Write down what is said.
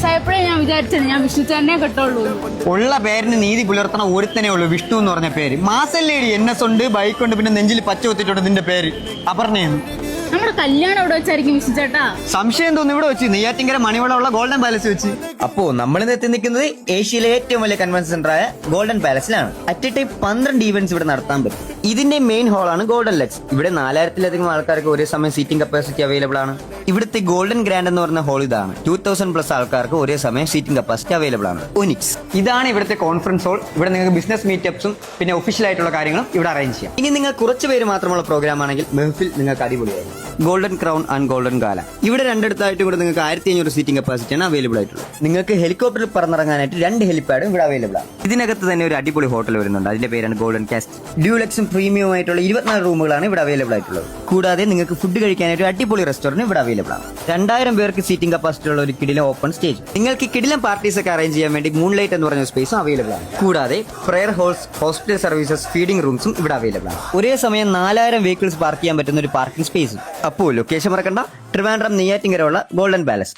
വയസ്സായപ്പോഴേ ഞാൻ വിചാരിച്ചത് ഞാൻ വിഷ്ണു ചേട്ടനെ കിട്ടുള്ളൂ. ഉള്ള പേരിന് നീതി പുലർത്തണ ഒരുത്തനേ ഉള്ളൂ, വിഷ്ണു എന്ന് പറഞ്ഞ പേര്. മാസല്ലേടി, NS ഉണ്ട്, ബൈക്ക് ഉണ്ട്, പിന്നെ നെഞ്ചിൽ പച്ച കുത്തിട്ടുണ്ട് നിന്റെ പേര് അപർണയെന്ന്. നമ്മുടെ കല്യാണം എവിടെ വെച്ചായിരിക്കും വിഷ്ണു ചേട്ടാ? സംശയം തോന്നുന്നു ഇവിടെ വെച്ച്, നെയ്യാറ്റിങ്കര മണിവളമുള്ള ഗോൾഡൻ പാലസ് വെച്ച്. അപ്പോ നമ്മളിന്ന് എത്തി നിൽക്കുന്നത് ഏഷ്യയിലെ ഏറ്റവും വലിയ കൺവെൻഷൻ സെന്ററായ ഗോൾഡൻ പാലസിലാണ്. അറ്റ് എ ടൈം 12 ഈവന്റ്സ് ഇവിടെ നടത്താൻ പറ്റും. ഇതിന്റെ മെയിൻ ഹോളാണ് ഗോൾഡൻ ലക്സ്. ഇവിടെ 4000-ലധികം ആൾക്കാർക്ക് ഒരേ സമയം സീറ്റിംഗ് കപ്പാസിറ്റി അവൈലബിൾ ആണ്. ഇവിടുത്തെ ഗോൾഡൻ ഗ്രാൻഡ് എന്ന് പറയുന്ന ഹോൾ ഇതാണ്. 2000+ ആൾക്കാർക്ക് ഒരേ സമയം സീറ്റിംഗ് കപ്പാസിറ്റി അവൈലബിൾ ആണ്. ഒനിക്സ് ഇതാണ് ഇവിടുത്തെ കോൺഫറൻസ് ഹോൾ. ഇവിടെ നിങ്ങൾക്ക് ബിസിനസ് മീറ്റപ്സും പിന്നെ ഒഫീഷ്യൽ ആയിട്ടുള്ള കാര്യങ്ങളും ഇവിടെ അറേഞ്ച് ചെയ്യാം. ഇനി നിങ്ങൾ കുറച്ച് പേര് മാത്രമുള്ള പ്രോഗ്രാം ആണെങ്കിൽ മെഹഫിൽ നിങ്ങൾക്ക് അടിപൊളിയായിരിക്കും. Golden crown and golden gala ഇവിടെ രണ്ടിടത്തായിട്ട് ഇവിടെ നിങ്ങൾക്ക് 1500 സീറ്റിംഗ് കപ്പാസിറ്റിയാണ് അവൈലബിൾ ആയിട്ടുള്ളത്. നിങ്ങൾക്ക് ഹെലികോപ്റ്ററിൽ പറന്നിറങ്ങാനായിട്ട് 2 ഹെലിപാഡും ഇവിടെ അവൈലബിൾ ആണ്. ഇതിനകത്ത് തന്നെ ഒരു അടിപൊളി ഹോട്ടൽ വരുന്നുണ്ട്. അതിന്റെ പേരാണ് ഗോൾഡൻ കാസ്റ്റ്. ഡ്യൂലക്സും പ്രീമിയം ആയിട്ടുള്ള 24 റൂമുകളാണ് ഇവിടെ അവൈലബിൾ ആയിട്ടുള്ളത്. കൂടാതെ നിങ്ങൾക്ക് ഫുഡ് കഴിക്കാനായിട്ട് അടിപൊളി റെസ്റ്റോറന്റ് ഇവിടെ അവൈലബിൾ ആണ്. 2000 പേർക്ക് സീറ്റിംഗ് കപ്പാസിറ്റി ഉള്ള ഒരു കിടിലം ഓപ്പൺ സ്റ്റേജ്. നിങ്ങൾക്ക് കിടിലം പാർട്ടീസ് ഒക്കെ അറേഞ്ച് ചെയ്യാൻ വേണ്ടി മൂൺലൈറ്റ് എന്ന് പറഞ്ഞ സ്പേസും അവൈലബിൾ ആണ്. കൂടാതെ prayer halls, hospital services, feeding റൂംസും ഇവിടെ അവൈലബിൾ ആണ്. ഒരേ സമയം 4000 വെഹിക്കിൾസ് പാർക്ക് ചെയ്യാൻ പറ്റുന്ന ഒരു പാർക്കിംഗ് സ്പേസും. അപ്പോൾ ലൊക്കേഷൻ മറക്കണ്ട, ട്രിവാൻഡ്രം നെയ്യാറ്റിങ്കര ഉള്ള ഗോൾഡൻ പാലസ്.